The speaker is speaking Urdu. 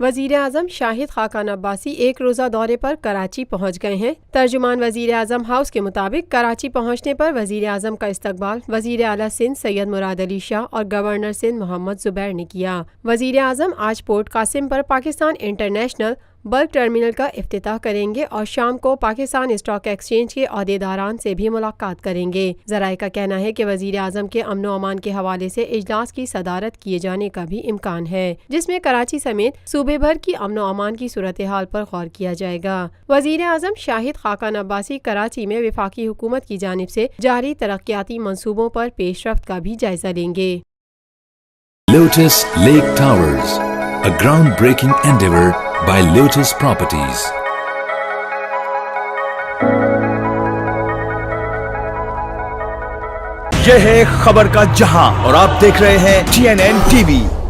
وزیر اعظم شاہد خاقان عباسی ایک روزہ دورے پر کراچی پہنچ گئے ہیں۔ ترجمان وزیر اعظم ہاؤس کے مطابق کراچی پہنچنے پر وزیر اعظم کا استقبال وزیر اعلیٰ سندھ سید مراد علی شاہ اور گورنر سندھ محمد زبیر نے کیا۔ وزیر اعظم آج پورٹ قاسم پر پاکستان انٹرنیشنل بلک ٹرمینل کا افتتاح کریں گے اور شام کو پاکستان اسٹاک ایکسچینج کے عہدیداران سے بھی ملاقات کریں گے۔ ذرائع کا کہنا ہے کہ وزیر اعظم کے امن و امان کے حوالے سے اجلاس کی صدارت کیے جانے کا بھی امکان ہے، جس میں کراچی سمیت صوبے بھر کی امن و امان کی صورتحال پر غور کیا جائے گا۔ وزیر اعظم شاہد خاقان عباسی کراچی میں وفاقی حکومت کی جانب سے جاری ترقیاتی منصوبوں پر پیش رفت کا بھی جائزہ لیں گے۔ Lotus Lake Towers, a groundbreaking endeavor by Lotus Properties. یہ ہے خبر کا جہاں اور آپ دیکھ رہے ہیں TNN TV۔